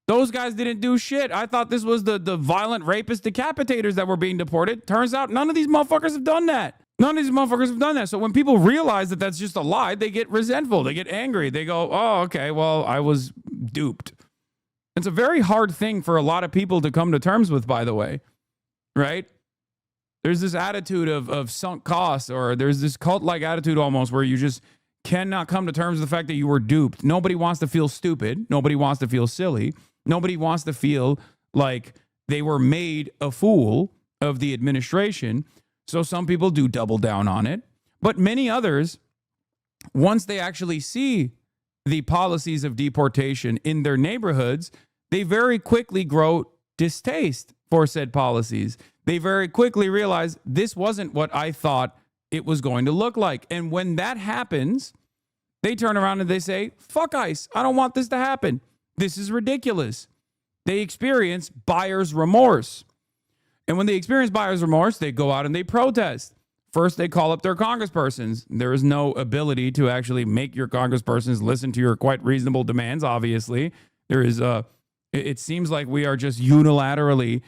Those guys didn't do shit. I thought this was the violent rapist decapitators that were being deported. Turns out none of these motherfuckers have done that. None of these motherfuckers have done that. So when people realize that that's just a lie, they get resentful. They get angry. They go, oh, okay, well, I was duped. It's a very hard thing for a lot of people to come to terms with, by the way, right? There's this attitude of sunk costs, or there's this cult-like attitude almost where you just cannot come to terms with the fact that you were duped. Nobody wants to feel stupid. Nobody wants to feel silly. Nobody wants to feel like they were made a fool of the administration. So some people do double down on it. But many others, once they actually see the policies of deportation in their neighborhoods, they very quickly grow distaste for said policies. They very quickly realize this wasn't what I thought it was going to look like. And when that happens, they turn around and they say, fuck ICE. I don't want this to happen. This is ridiculous. They experience buyer's remorse. And when they experience buyer's remorse, they go out and they protest. First, they call up their congresspersons. There is no ability to actually make your congresspersons listen to your quite reasonable demands, obviously. There is it seems like we are just unilaterally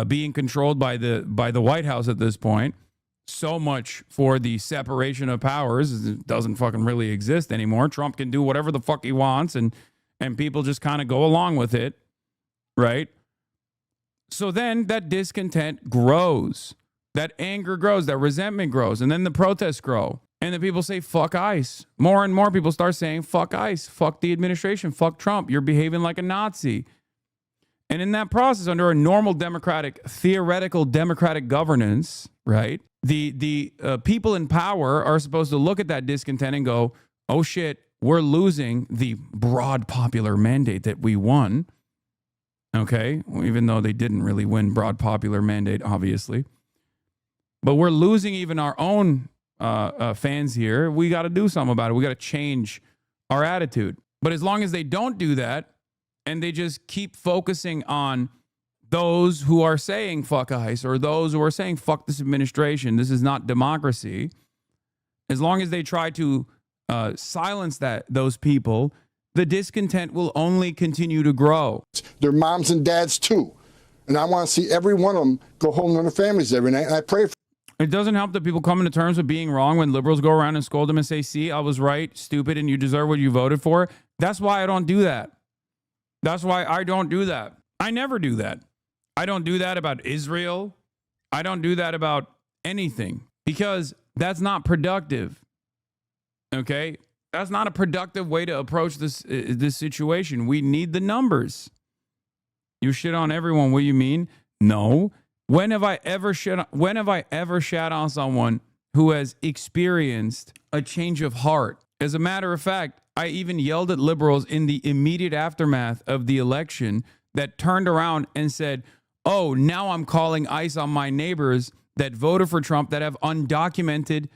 being controlled by the White House at this point. So much for the separation of powers. It doesn't fucking really exist anymore. Trump can do whatever the fuck he wants, and people just kind of go along with it, right? So then that discontent grows. That anger grows, that resentment grows, and then the protests grow. And then people say, fuck ICE. More and more people start saying, fuck ICE, fuck the administration, fuck Trump. You're behaving like a Nazi. And in that process, under a normal theoretical democratic governance, right, the people in power are supposed to look at that discontent and go, oh shit, we're losing the broad popular mandate that we won. Okay, well, even though they didn't really win broad popular mandate, obviously. But we're losing even our own fans here. We got to do something about it. We got to change our attitude. But as long as they don't do that, and they just keep focusing on those who are saying fuck ICE, or those who are saying fuck this administration, this is not democracy, as long as they try to silence those people, the discontent will only continue to grow. Their moms and dads too. And I want to see every one of them go home to their families every night. And I pray for. It doesn't help that people come to terms with being wrong when liberals go around and scold them and say, see, I was right, stupid, and you deserve what you voted for. That's why I don't do that. That's why I don't do that. I never do that. I don't do that about Israel. I don't do that about anything, because that's not productive. Okay? That's not a productive way to approach this situation. We need the numbers. You shit on everyone. What do you mean? No. When have I ever shat on someone who has experienced a change of heart? As a matter of fact, I even yelled at liberals in the immediate aftermath of the election that turned around and said, oh, now I'm calling ICE on my neighbors that voted for Trump that have undocumented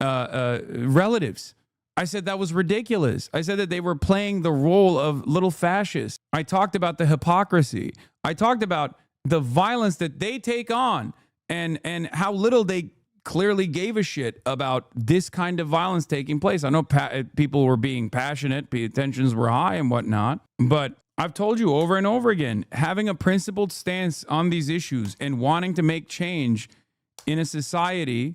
relatives. I said that was ridiculous. I said that they were playing the role of little fascists. I talked about the hypocrisy. I talked about the violence that they take on, and how little they clearly gave a shit about this kind of violence taking place. I know people were being passionate, tensions were high and whatnot, but I've told you over and over again, having a principled stance on these issues and wanting to make change in a society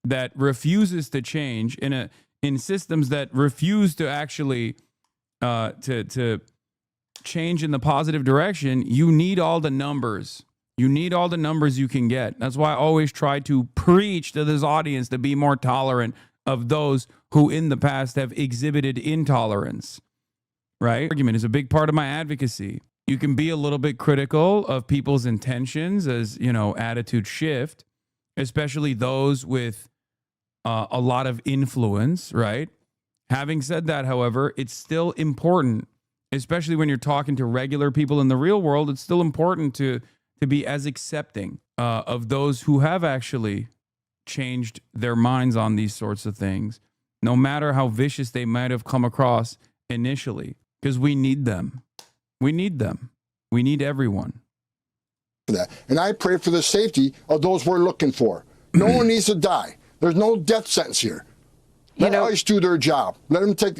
that refuses to change, in systems that refuse to actually to change in the positive direction, you need all the numbers. You need all the numbers you can get. That's why I always try to preach to this audience to be more tolerant of those who in the past have exhibited intolerance, right? Argument is a big part of my advocacy. You can be a little bit critical of people's intentions as, attitude shift, especially those with a lot of influence, right? Having said that, however, it's still important, especially when you're talking to regular people in the real world, it's still important to be as accepting of those who have actually changed their minds on these sorts of things, no matter how vicious they might have come across initially, because we need them. We need them. We need everyone. And I pray for the safety of those we're looking for. No one needs to die. There's no death sentence here. Let ICE do their job. Let them take...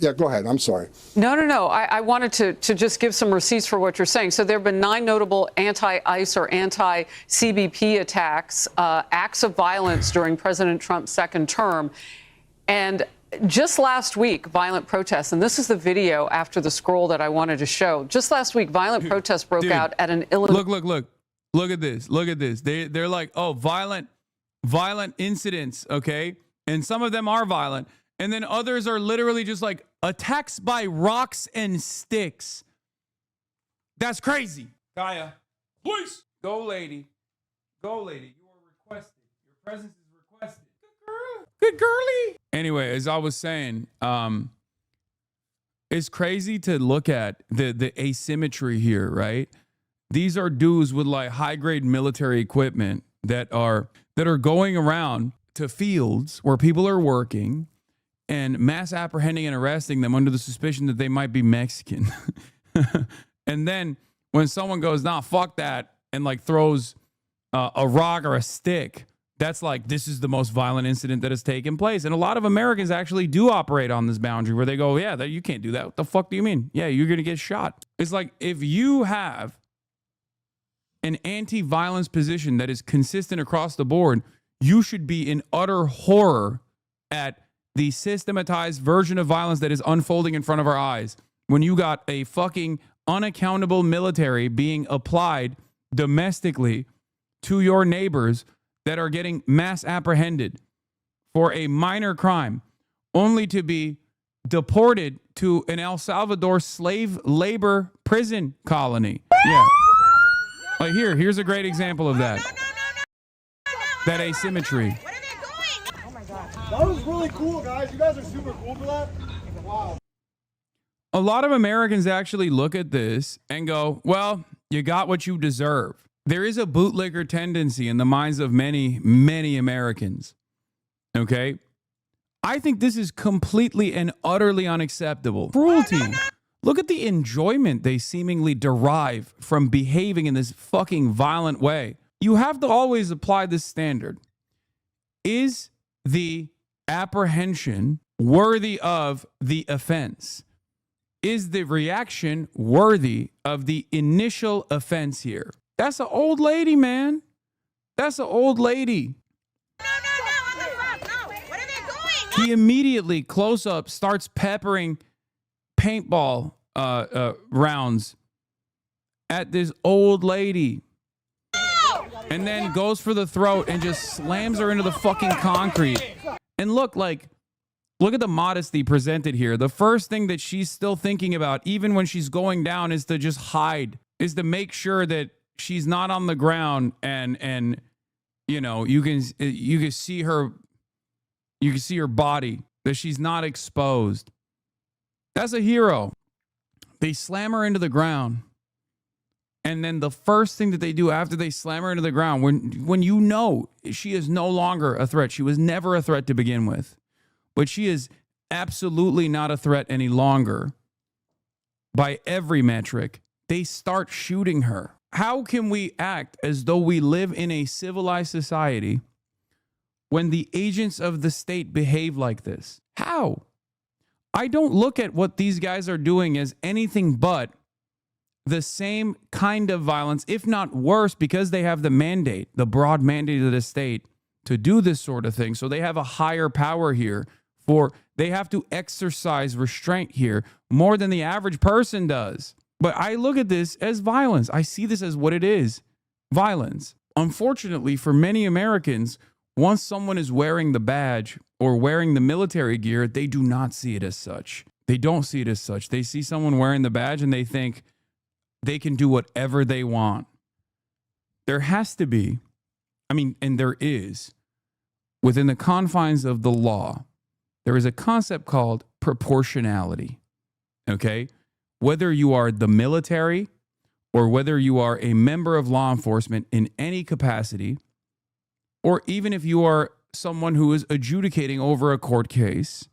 Yeah, go ahead. I'm sorry. No. I wanted to just give some receipts for what you're saying. So there have been 9 notable anti-ICE or anti-CBP attacks, acts of violence during President Trump's second term. And just last week, violent protests, and this is the video after the scroll that I wanted to show. Just last week, violent protests broke out at an Illinois... Look. Look at this. Look at this. They're like, oh, violent incidents, okay? And some of them are violent. And then others are literally just like attacks by rocks and sticks. That's crazy. Kaya, please. Go, lady. Go, lady. You are requested. Your presence is requested. Good girl. Good girly. Anyway, as I was saying, it's crazy to look at the asymmetry here, right? These are dudes with like high-grade military equipment that are going around to fields where people are working and mass apprehending and arresting them under the suspicion that they might be Mexican. And then when someone goes, nah, fuck that, and like throws a rock or a stick that's like, this is the most violent incident that has taken place. And a lot of Americans actually do operate on this boundary where they go, yeah, you can't do that. What the fuck do you mean? Yeah, you're going to get shot. It's like, if you have an anti-violence position that is consistent across the board, you should be in utter horror at the systematized version of violence that is unfolding in front of our eyes. When you got a fucking unaccountable military being applied domestically to your neighbors that are getting mass apprehended for a minor crime, only to be deported to an El Salvador slave labor prison colony. Yeah. Like here's a great example of that. That asymmetry. What are they doing? Oh my God. That was really cool, guys. You guys are super cool for that. Wow. A lot of Americans actually look at this and go, well, you got what you deserve. There is a bootlicker tendency in the minds of many, many Americans. Okay? I think this is completely and utterly unacceptable. Cruelty. Look at the enjoyment they seemingly derive from behaving in this fucking violent way. You have to always apply this standard. Is the apprehension worthy of the offense? Is the reaction worthy of the initial offense here? That's an old lady, man. That's an old lady. No, what the fuck? No. What are they doing? He immediately, close up, starts peppering paintball rounds at this old lady. And then goes for the throat and just slams her into the fucking concrete. And look at the modesty presented here. The first thing that she's still thinking about, even when she's going down, is to just hide, is to make sure that she's not on the ground and you know, you can see her body, that she's not exposed. That's a hero. They slam her into the ground. And then the first thing that they do after they slam her into the ground, when you know she is no longer a threat, she was never a threat to begin with, but she is absolutely not a threat any longer by every metric, they start shooting her. How can we act as though we live in a civilized society when the agents of the state behave like this? How? I don't look at what these guys are doing as anything but the same kind of violence, if not worse, because they have the mandate, the broad mandate of the state to do this sort of thing. So they have a higher power here, they have to exercise restraint here more than the average person does. But I look at this as violence. I see this as what it is, violence. Unfortunately, for many Americans, once someone is wearing the badge or wearing the military gear, they do not see it as such. They don't see it as such. They see someone wearing the badge and they think they can do whatever they want. There has to be, and there is, within the confines of the law, there is a concept called proportionality. Okay? Whether you are the military or whether you are a member of law enforcement in any capacity, or even if you are someone who is adjudicating over a court case,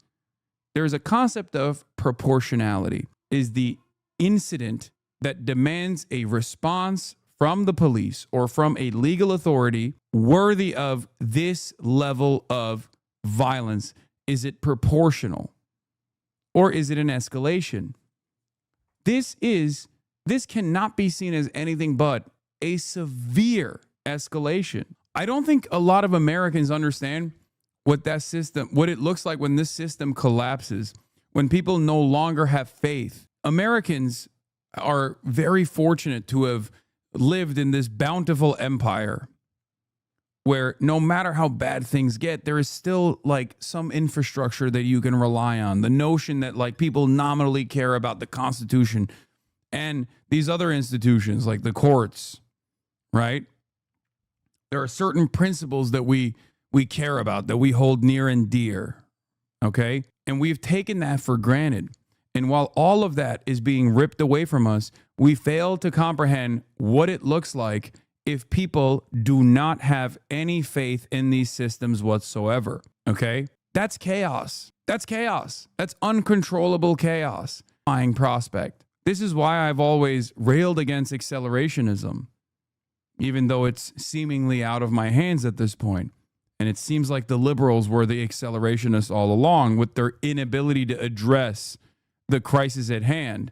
there's a concept of proportionality. Is the incident that demands a response from the police or from a legal authority worthy of this level of violence? Is it proportional? Or is it an escalation? This cannot be seen as anything but a severe escalation. I don't think a lot of Americans understand what it looks like when this system collapses, when people no longer have faith. Americans are very fortunate to have lived in this bountiful empire where no matter how bad things get, there is still like some infrastructure that you can rely on. The notion that like people nominally care about the Constitution and these other institutions like the courts, right? There are certain principles that we care about, that we hold near and dear, okay? And we've taken that for granted. And while all of that is being ripped away from us, we fail to comprehend what it looks like if people do not have any faith in these systems whatsoever, okay? That's chaos. That's chaos. That's uncontrollable chaos. Flying prospect. This is why I've always railed against accelerationism, even though it's seemingly out of my hands at this point. And it seems like the liberals were the accelerationists all along with their inability to address the crisis at hand.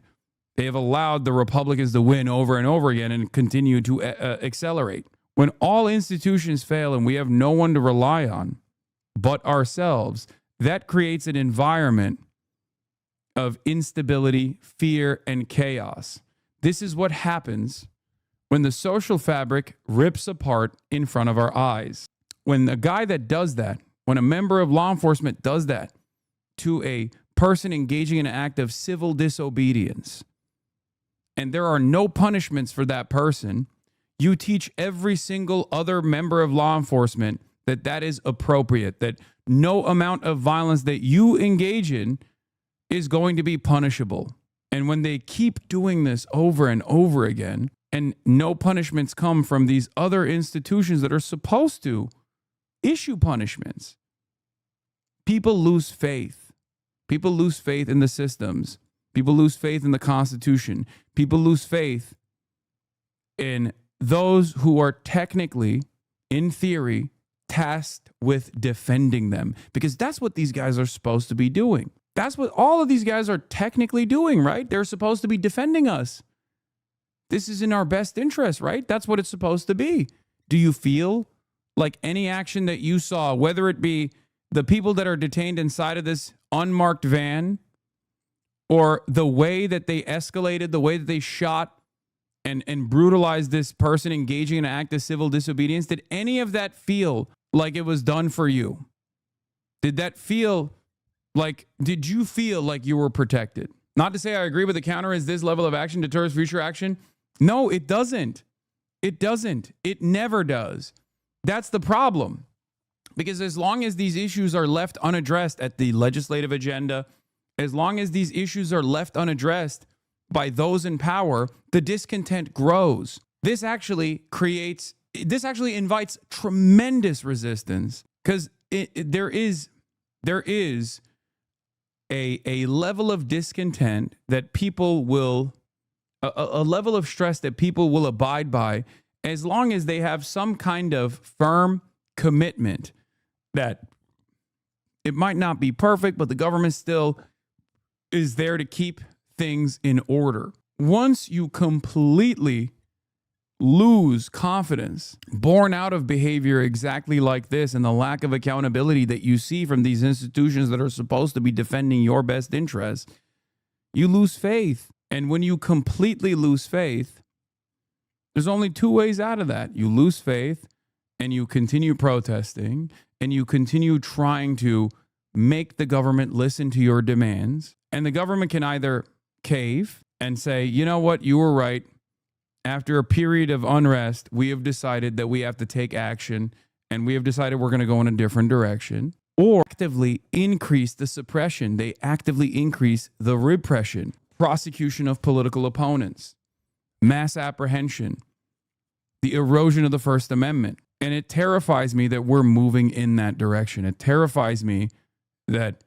They have allowed the Republicans to win over and over again and continue to accelerate. When all institutions fail and we have no one to rely on but ourselves, that creates an environment of instability, fear, and chaos. This is what happens when the social fabric rips apart in front of our eyes. When a guy that does that, when a member of law enforcement does that to a person engaging in an act of civil disobedience, and there are no punishments for that person, you teach every single other member of law enforcement that that is appropriate, that no amount of violence that you engage in is going to be punishable. And when they keep doing this over and over again, and no punishments come from these other institutions that are supposed to issue punishments, people lose faith. People lose faith in the systems. People lose faith in the Constitution. People lose faith in those who are technically, in theory, tasked with defending them. Because that's what these guys are supposed to be doing. That's what all of these guys are technically doing, right? They're supposed to be defending us. This is in our best interest, right? That's what it's supposed to be. Do you feel like any action that you saw, whether it be the people that are detained inside of this unmarked van, or the way that they escalated, the way that they shot and brutalized this person engaging in an act of civil disobedience, did any of that feel like it was done for you? Did you feel like you were protected? Not to say I agree with the counter is this level of action deters future action. No, it doesn't. It doesn't. It never does. That's the problem. Because as long as these issues are left unaddressed at the legislative agenda, as long as these issues are left unaddressed by those in power, the discontent grows. This actually invites tremendous resistance, because there is a level of discontent that people will, a level of stress that people will abide by as long as they have some kind of firm commitment that it might not be perfect, but the government still is there to keep things in order. Once you completely lose confidence, born out of behavior exactly like this and the lack of accountability that you see from these institutions that are supposed to be defending your best interests, you lose faith. And when you completely lose faith, there's only two ways out of that. You lose faith and you continue protesting and you continue trying to make the government listen to your demands. And the government can either cave and say, you know what, you were right. After a period of unrest, we have decided that we have to take action, and we have decided we're going to go in a different direction, or actively increase the suppression. They actively increase the repression, prosecution of political opponents, mass apprehension, the erosion of the First Amendment. And it terrifies me that we're moving in that direction. It terrifies me that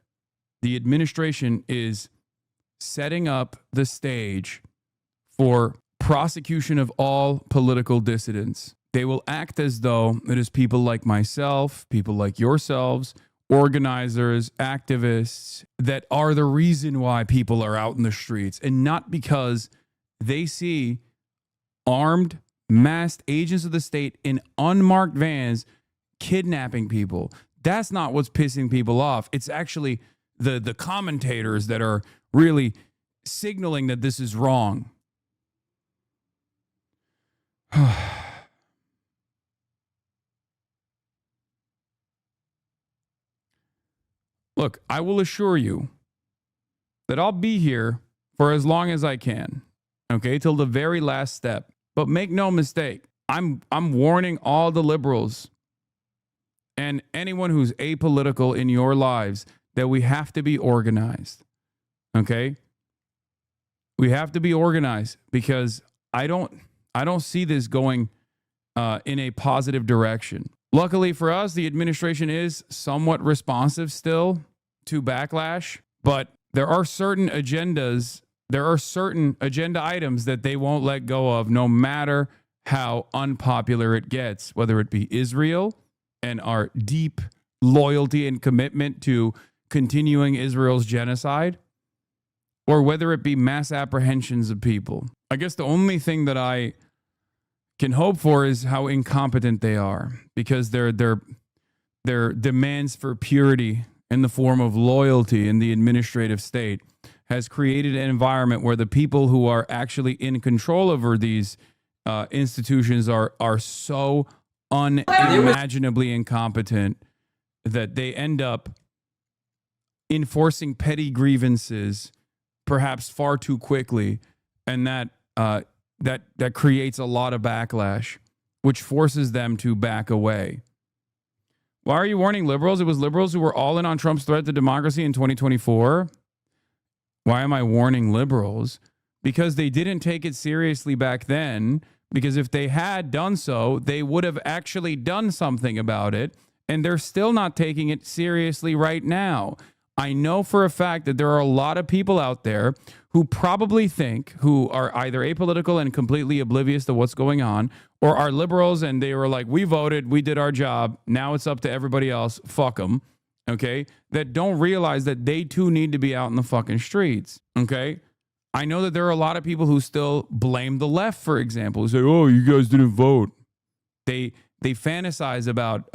the administration is setting up the stage for prosecution of all political dissidents. They will act as though it is people like myself, people like yourselves, organizers, activists, that are the reason why people are out in the streets, and not because they see armed, masked agents of the state in unmarked vans kidnapping people. That's not what's pissing people off. It's actually the commentators that are really signaling that this is wrong. Look, I will assure you that I'll be here for as long as I can, okay, till the very last step. But make no mistake, I'm warning all the liberals and anyone who's apolitical in your lives that we have to be organized, okay? We have to be organized, because I don't see this going in a positive direction. Luckily for us, the administration is somewhat responsive still to backlash, but there are certain agendas, agenda items that they won't let go of, no matter how unpopular it gets, whether it be Israel, and our deep loyalty and commitment to continuing Israel's genocide, or whether it be mass apprehensions of people. I guess the only thing that I can hope for is how incompetent they are, because their demands for purity in the form of loyalty in the administrative state has created an environment where the people who are actually in control over these institutions are so unimaginably incompetent that they end up enforcing petty grievances perhaps far too quickly, and that creates a lot of backlash, which forces them to back away. Why are you warning liberals? It was liberals who were all in on Trump's threat to democracy in 2024. Why am I warning liberals? Because they didn't take it seriously back then, because if they had done so, they would have actually done something about it, and they're still not taking it seriously right now. I know for a fact that there are a lot of people out there who probably think, who are either apolitical and completely oblivious to what's going on, or are liberals and they were like, we voted, we did our job, now it's up to everybody else, fuck them, okay? That don't realize that they too need to be out in the fucking streets, okay? I know that there are a lot of people who still blame the left, for example, who say, oh, you guys didn't vote. They fantasize about